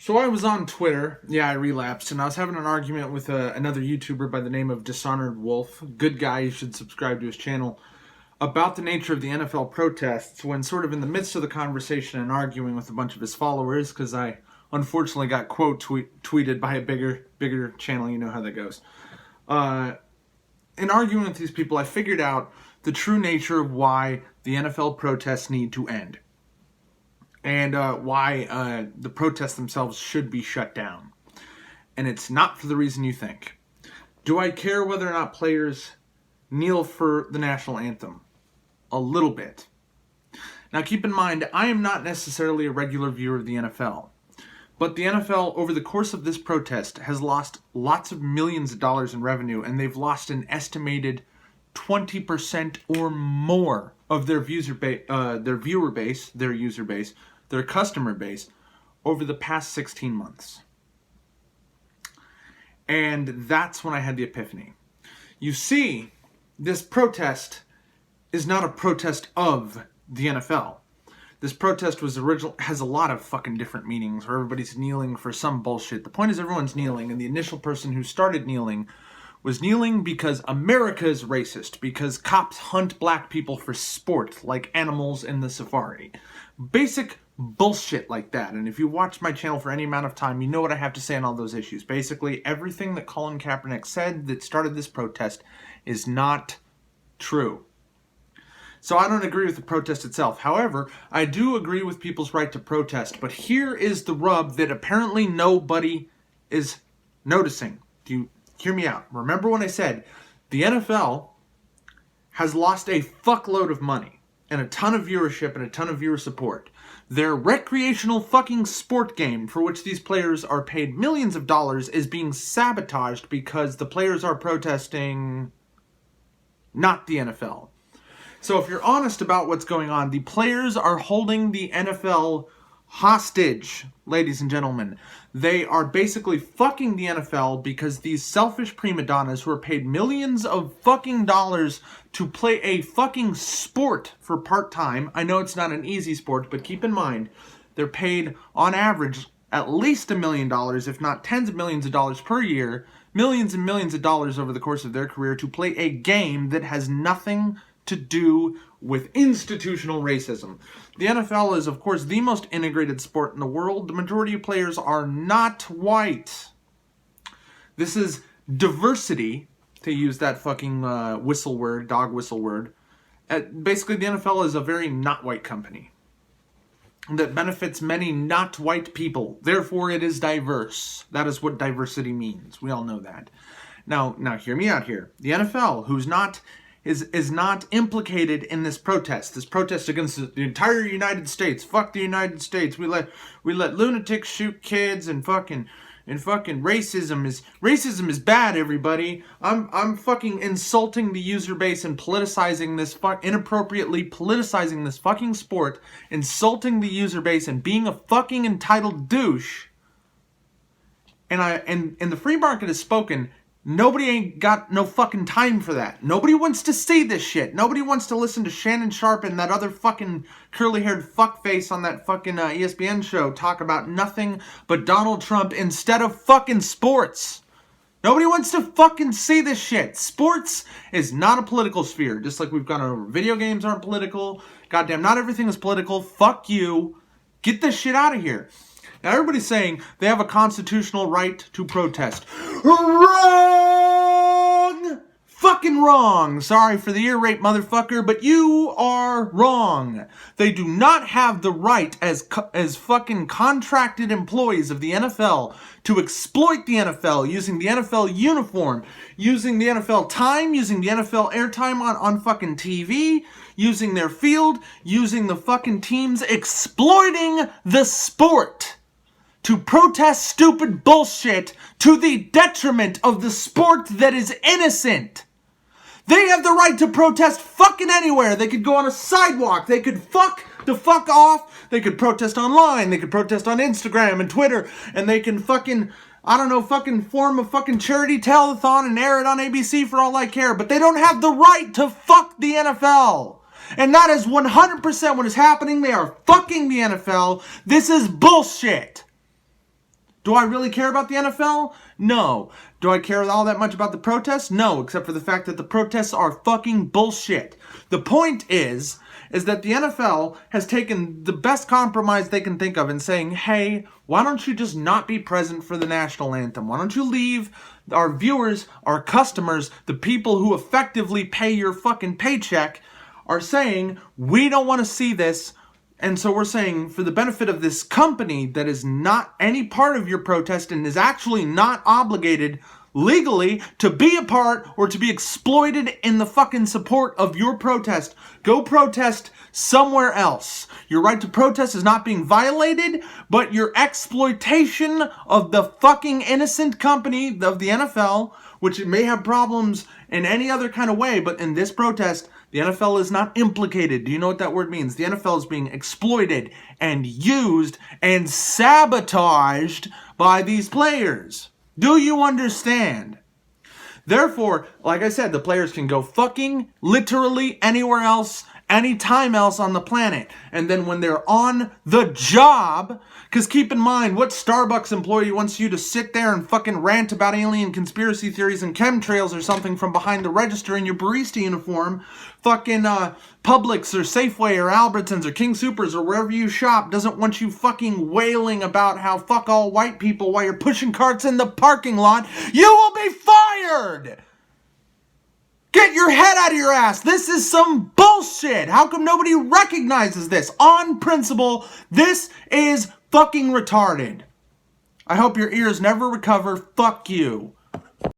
So I was on Twitter. Yeah, I relapsed, and I was having an argument with another YouTuber by the name of Dishonored Wolf. Good guy, you should subscribe to his channel. About the nature of the NFL protests, when sort of in the midst of the conversation and arguing with a bunch of his followers, because I unfortunately got tweeted by a bigger channel. You know how that goes. In arguing with these people, I figured out the true nature of why the NFL protests need to end. And why the protests themselves should be shut down. And it's not for the reason you think. Do I care whether or not players kneel for the national anthem? A little bit. Now keep in mind, I am not necessarily a regular viewer of the NFL. But the NFL, over the course of this protest, has lost lots of millions of dollars in revenue, and they've lost an estimated 20% or more of their user base, their customer base, over the past 16 months. And that's when I had the epiphany. You see, this protest is not a protest of the NFL. This protest has a lot of fucking different meanings, where everybody's kneeling for some bullshit. The point is everyone's kneeling, and the initial person who started kneeling was kneeling because America is racist, because cops hunt black people for sport, like animals in the safari. Basic bullshit like that. And if you watch my channel for any amount of time, you know what I have to say on all those issues. Basically, everything that Colin Kaepernick said that started this protest is not true. So I don't agree with the protest itself. However, I do agree with people's right to protest. But here is the rub that apparently nobody is noticing. Do you hear me out? Remember when I said the NFL has lost a fuckload of money and a ton of viewership and a ton of viewer support. Their recreational fucking sport game, for which these players are paid millions of dollars, is being sabotaged because the players are protesting not the NFL. So if you're honest about what's going on, the players are holding the NFL hostage, ladies and gentlemen. They are basically fucking the NFL because these selfish prima donnas who are paid millions of fucking dollars to play a fucking sport for part-time. I know it's not an easy sport, but keep in mind, they're paid on average at least $1 million, if not tens of millions of dollars per year, millions and millions of dollars over the course of their career to play a game that has nothing to do with institutional racism. The NFL is, of course, the most integrated sport in the world. The majority of players are not white. This is diversity, to use that fucking dog whistle word. Basically, the NFL is a very not white company that benefits many not white people. Therefore, it is diverse. That is what diversity means. We all know that. Now hear me out here. The NFL, who's not is not implicated in this protest. This protest against the entire United States. Fuck the United States. We let lunatics shoot kids and fucking racism is bad, everybody. I'm fucking insulting the user base and politicizing this inappropriately politicizing this fucking sport, insulting the user base and being a fucking entitled douche. And the free market has spoken. Nobody ain't got no fucking time for that. Nobody wants to see this shit. Nobody wants to listen to Shannon Sharp and that other fucking curly-haired fuckface on that fucking ESPN show talk about nothing but Donald Trump instead of fucking sports. Nobody wants to fucking see this shit. Sports is not a political sphere. Just like we've gone over, video games aren't political. Goddamn, not everything is political. Fuck you. Get this shit out of here. Now, everybody's saying they have a constitutional right to protest. Wrong! Fucking wrong. Sorry for the ear rape, motherfucker, but you are wrong. They do not have the right as fucking contracted employees of the NFL to exploit the NFL using the NFL uniform, using the NFL time, using the NFL airtime on fucking TV, using their field, using the fucking teams, exploiting the sport to protest stupid bullshit to the detriment of the sport that is innocent. They have the right to protest fucking anywhere. They could go on a sidewalk. They could fuck the fuck off. They could protest online. They could protest on Instagram and Twitter. And they can fucking, fucking form a fucking charity telethon and air it on ABC for all I care. But they don't have the right to fuck the NFL. And that is 100% what is happening. They are fucking the NFL. This is bullshit. Do I really care about the NFL? No. Do I care all that much about the protests? No, except for the fact that the protests are fucking bullshit. The point is that the NFL has taken the best compromise they can think of in saying, hey, why don't you just not be present for the national anthem? Why don't you leave our viewers, our customers, the people who effectively pay your fucking paycheck are saying, we don't want to see this. And so we're saying, for the benefit of this company that is not any part of your protest and is actually not obligated legally to be a part or to be exploited in the fucking support of your protest, go protest somewhere else. Your right to protest is not being violated, but your exploitation of the fucking innocent company of the NFL, which may have problems in any other kind of way, but in this protest, the NFL is not implicated. Do you know what that word means? The NFL is being exploited and used and sabotaged by these players. Do you understand? Therefore, like I said, the players can go fucking literally anywhere else, anytime else on the planet. And then when they're on the job, because keep in mind, what Starbucks employee wants you to sit there and fucking rant about alien conspiracy theories and chemtrails or something from behind the register in your barista uniform? Fucking Publix or Safeway or Albertsons or King Soopers or wherever you shop doesn't want you fucking wailing about how fuck all white people while you're pushing carts in the parking lot. You will be fired! Get your head out of your ass. This is some bullshit. How come nobody recognizes this? On principle, this is fucking retarded. I hope your ears never recover. Fuck you.